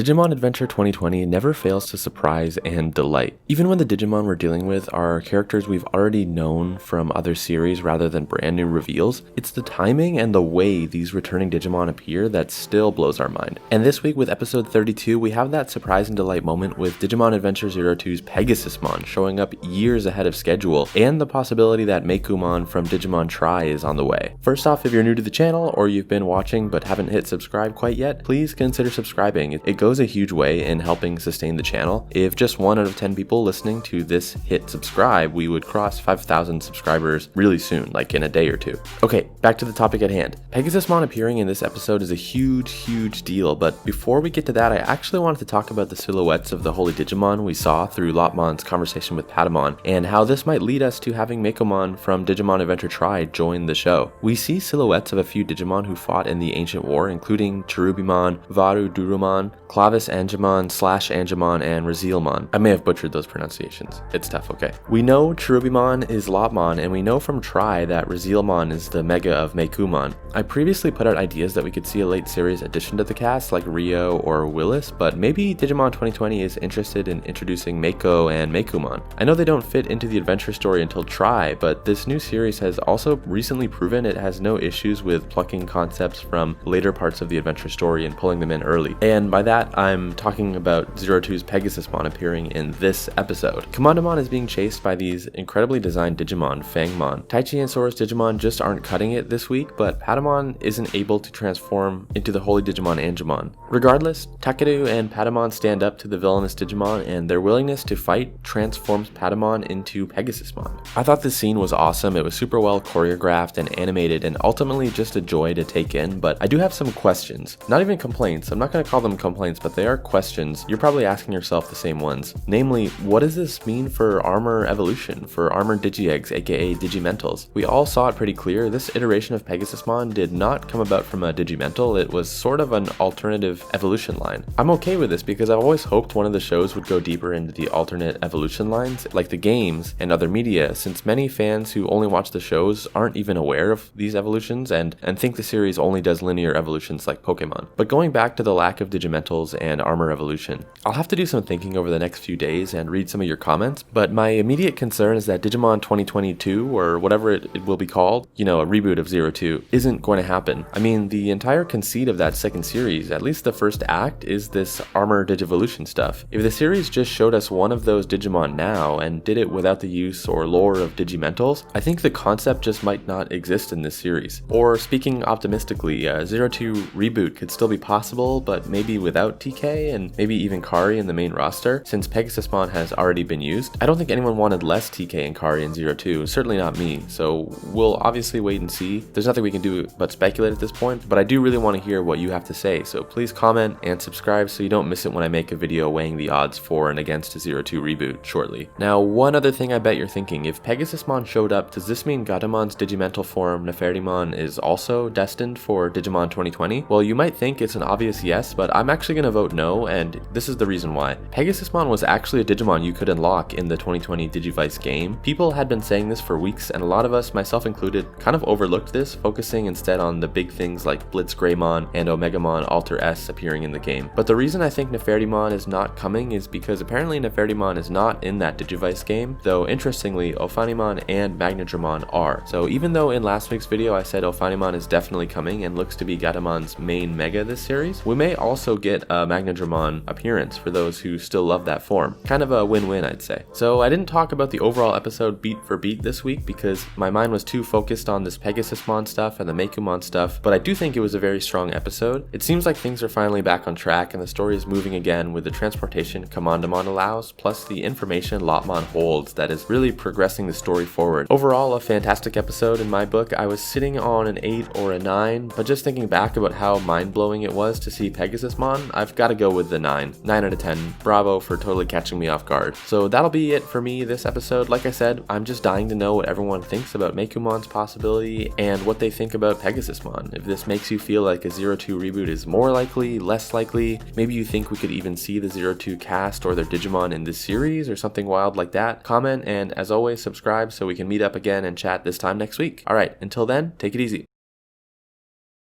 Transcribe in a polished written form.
Digimon Adventure 2020 never fails to surprise and delight. Even when the Digimon we're dealing with are characters we've already known from other series rather than brand new reveals, it's the timing and the way these returning Digimon appear that still blows our mind. And this week with episode 32, we have that surprise and delight moment with Digimon Adventure 02's Pegasusmon showing up years ahead of schedule, and the possibility that Meicoomon from Digimon Tri is on the way. First off, if you're new to the channel or you've been watching but haven't hit subscribe quite yet, please consider subscribing. It goes a huge way in helping sustain the channel. If just 1 out of 10 people listening to this hit subscribe, we would cross 5,000 subscribers really soon, like in a day or two. Okay, back to the topic at hand. Pegasusmon appearing in this episode is a huge deal, but before we get to that, I actually wanted to talk about the silhouettes of the Holy Digimon we saw through Lopmon's conversation with Patamon, and how this might lead us to having Meicoomon from Digimon Adventure Tri join the show. We see silhouettes of a few Digimon who fought in the Ancient War, including Cherubimon, Varudurumon, Clavis Angemon, Angemon, and Rasieldramon. I may have butchered those pronunciations. It's tough, okay? We know Cherubimon is Lopmon, and we know from Tri that Rasieldramon is the Mega of Meicoomon. I previously put out ideas that we could see a late series addition to the cast, like Rio or Willis, but maybe Digimon 2020 is interested in introducing Meiko and Meicoomon. I know they don't fit into the adventure story until Tri, but this new series has also recently proven it has no issues with plucking concepts from later parts of the adventure story and pulling them in early. And by that, I'm talking about 02's Pegasusmon appearing in this episode. Commandamon is being chased by these incredibly designed Digimon, Fangmon. Taichi and Sora's Digimon just aren't cutting it this week, but Patamon isn't able to transform into the Holy Digimon Angemon. Regardless, Takeru and Patamon stand up to the villainous Digimon, and their willingness to fight transforms Patamon into Pegasusmon. I thought this scene was awesome. It was super well choreographed and animated, and ultimately just a joy to take in, but I do have some questions. Not even complaints. I'm not going to call them complaints, but they are questions. You're probably asking yourself the same ones. Namely, what does this mean for armor evolution, for armored Digi-Eggs, aka Digimentals? We all saw it pretty clear. This iteration of Pegasusmon did not come about from a Digimental. It was sort of an alternative evolution line. I'm okay with this because I've always hoped one of the shows would go deeper into the alternate evolution lines, like the games and other media, since many fans who only watch the shows aren't even aware of these evolutions and think the series only does linear evolutions like Pokemon. But going back to the lack of Digimentals and armor evolution, I'll have to do some thinking over the next few days and read some of your comments, but my immediate concern is that Digimon 2022, or whatever it will be called, a reboot of 02, isn't going to happen. I mean, the entire conceit of that second series, at least the first act, is this armor Digivolution stuff. If the series just showed us one of those Digimon now and did it without the use or lore of Digimentals, I think the concept just might not exist in this series. Or speaking optimistically, 02 reboot could still be possible, but maybe without TK and maybe even Kari in the main roster, since Pegasusmon has already been used. I don't think anyone wanted less TK and Kari in 02, certainly not me, so we'll obviously wait and see. There's nothing we can do but speculate at this point, but I do really want to hear what you have to say, so please comment and subscribe so you don't miss it when I make a video weighing the odds for and against a 02 reboot shortly. Now, one other thing I bet you're thinking, if Pegasusmon showed up, does this mean Gatamon's Digimental form Nefertimon is also destined for Digimon 2020? Well, you might think it's an obvious yes, but I'm actually going to vote no, and this is the reason why. Pegasusmon was actually a Digimon you could unlock in the 2020 Digivice game. People had been saying this for weeks, and a lot of us, myself included, kind of overlooked this, focusing instead on the big things like Blitzgreymon and Omegamon Alter S appearing in the game. But the reason I think Nefertimon is not coming is because apparently Nefertimon is not in that Digivice game, though interestingly Ophanimon and Magnadramon are. So even though in last week's video I said Ophanimon is definitely coming and looks to be Gatamon's main mega this series, we may also get a Magnadramon appearance for those who still love that form. Kind of a win-win, I'd say. So I didn't talk about the overall episode beat for beat this week because my mind was too focused on this Pegasusmon stuff and the Meicoomon stuff, but I do think it was a very strong episode. It seems like things are finally back on track and the story is moving again with the transportation Commandamon allows, plus the information Lopmon holds that is really progressing the story forward. Overall, a fantastic episode in my book. I was sitting on an 8 or a 9, but just thinking back about how mind-blowing it was to see Pegasusmon, I've got to go with the 9. 9 out of 10. Bravo for totally catching me off guard. So that'll be it for me this episode. Like I said, I'm just dying to know what everyone thinks about Meikoomon's possibility and what they think about Pegasusmon. If this makes you feel like a 02 reboot is more likely, less likely, maybe you think we could even see the 02 cast or their Digimon in this series or something wild like that, comment, and as always, subscribe so we can meet up again and chat this time next week. Alright, until then, take it easy.